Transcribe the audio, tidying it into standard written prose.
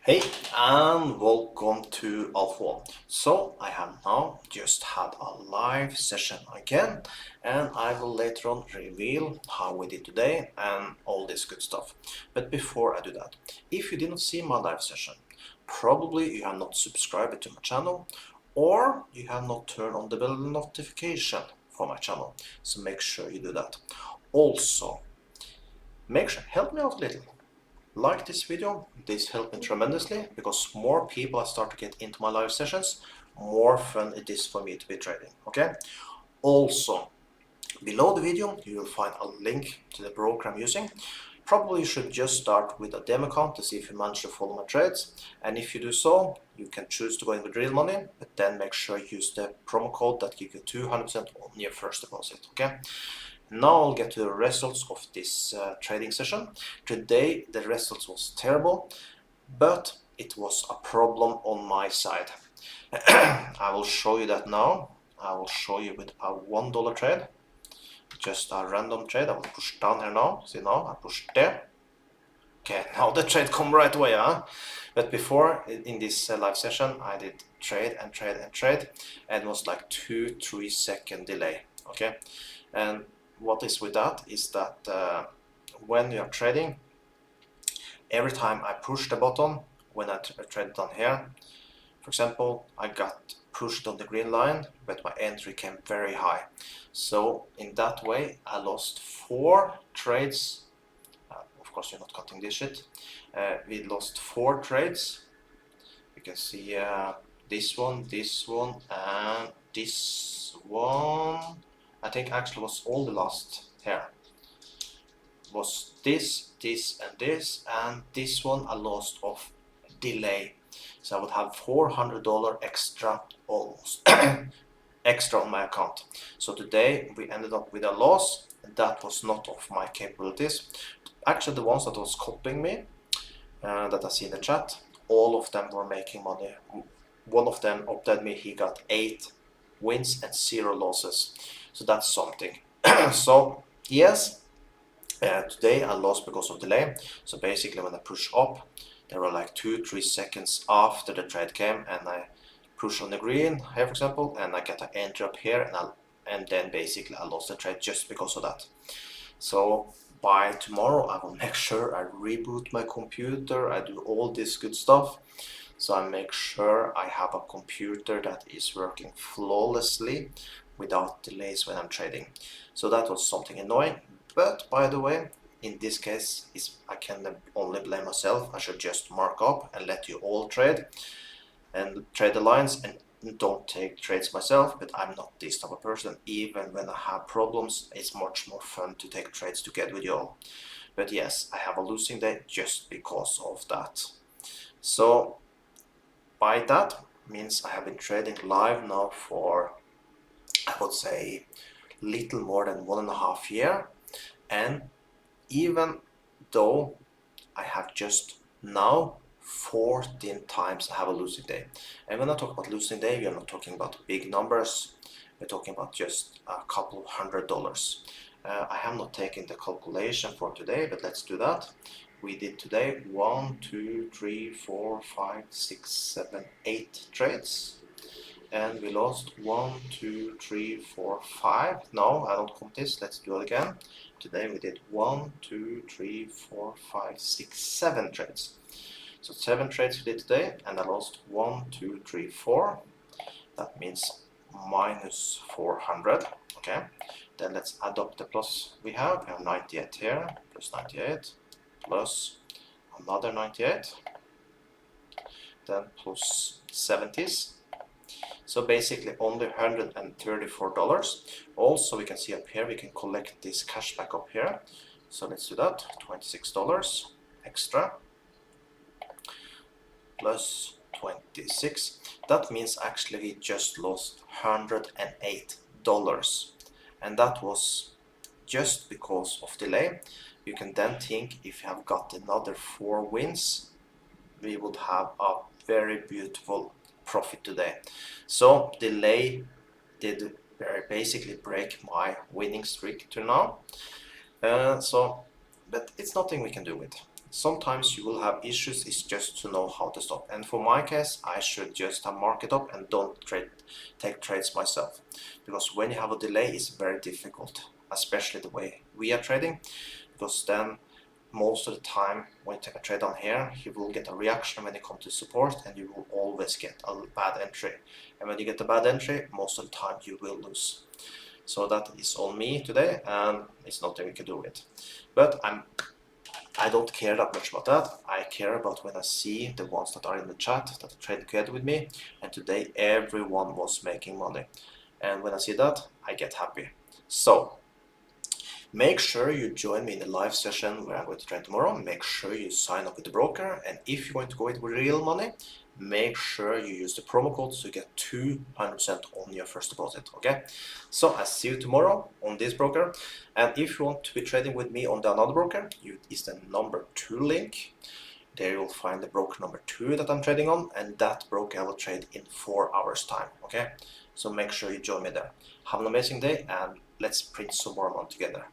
Hey and welcome to Alpha One. So I have now just had a live session again, and I will later on reveal how we did today and all this good stuff. But before I do that, if you didn't see my live session, probably you have not subscribed to my channel or you have not turned on the bell notification for my channel. So make sure you do that. Also, make sure help me out a little. Like this video, this helped me tremendously because more people start to get into my live sessions, more fun it is for me to be trading, okay? Also, below the video you will find a link to the broker I'm using. Probably you should just start with a demo account to see if you manage to follow my trades, and if you do so, you can choose to go in with real money, but then make sure you use the promo code that gives you 200% on your first deposit, okay? Now I'll get to the results of this trading session. Today the results was terrible, but it was a problem on my side. I will show you that now. I will show you with a $1 trade, just a random trade. I will push down here now. See now, I push there. Okay, now the trade come right away, huh? But before, in this live session, I did trade and trade and trade, and it was like 2-3 second delay, okay? And what is with that is that when you are trading, every time I push the button, when I trade down here, for example, I got pushed on the green line, but my entry came very high. So in that way, I lost 4 trades. Of course, you're not cutting this shit. We lost 4 trades. You can see this one, and this one. I think actually was all the last here. Was this, and this one I lost of delay. So I would have $400 extra almost extra on my account. So today we ended up with a loss, and that was not of my capabilities. Actually, the ones that was copying me, that I see in the chat, all of them were making money. One of them updated me, he got 8 wins and 0 losses. So that's something. So yes, today I lost because of delay. So basically when I push up, there were like 2-3 seconds after the trade came, and I push on the green here, for example, and I get an entry up here, and then basically I lost the trade just because of that. So by tomorrow I will make sure I reboot my computer, I do all this good stuff, so I make sure I have a computer that is working flawlessly without delays when I'm trading. So that was something annoying, but by the way, in this case I can only blame myself. I should just mark up and let you all trade and trade the lines and don't take trades myself, but I'm not this type of person. Even when I have problems, it's much more fun to take trades together with you all. But yes, I have a losing day just because of that. So by that means I have been trading live now for, I would say, little more than 1.5 years, and even though I have just now 14 times I have a losing day. And when I talk about losing day, we are not talking about big numbers. We're talking about just a couple of $100. I have not taken the calculation for today, but let's do that. We did today 1, 2, 3, 4, 5, 6, 7, 8 trades. And we lost 1, 2, 3, 4, 5. No, I don't count this. Let's do it again. Today we did 1, 2, 3, 4, 5, 6, 7 trades. So 7 trades we did today, and I lost 1, 2, 3, 4. That means minus 400. Okay. Then let's add up the plus we have. We have 98 here, plus 98, plus another 98, then plus 70s. So basically only $134. Also we can see up here we can collect this cash back up here. So let's do that. $26 extra plus 26. That means actually we just lost $108, and that was just because of delay. You can then think if you have got another 4 wins, we would have a very beautiful profit today. So delay did basically break my winning streak to now. But it's nothing we can do with. sometimes you will have issues. It's just to know how to stop. And for my case, I should just mark it up and don't take trades myself, because when you have a delay, it's very difficult, especially the way we are trading, because then most of the time when you take a trade on here, you will get a reaction when it comes to support, and you will always get a bad entry. And when you get a bad entry, most of the time you will lose. So that is on me today, and it's nothing we can do with it. But I don't care that much about that. I care about when I see the ones that are in the chat that trade together with me, and today everyone was making money. And when I see that, I get happy. So make sure you join me in the live session where I'm going to trade tomorrow. Make sure you sign up with the broker, and if you're going to go with real money, make sure you use the promo code so you get 200% on your first deposit. Okay, so I see you tomorrow on this broker, and if you want to be trading with me on the another broker, is the number 2 link. There you'll find the broker number 2 that I'm trading on, and that broker I will trade in 4 hours time. Okay, so make sure you join me there. Have an amazing day, and let's print some more money together.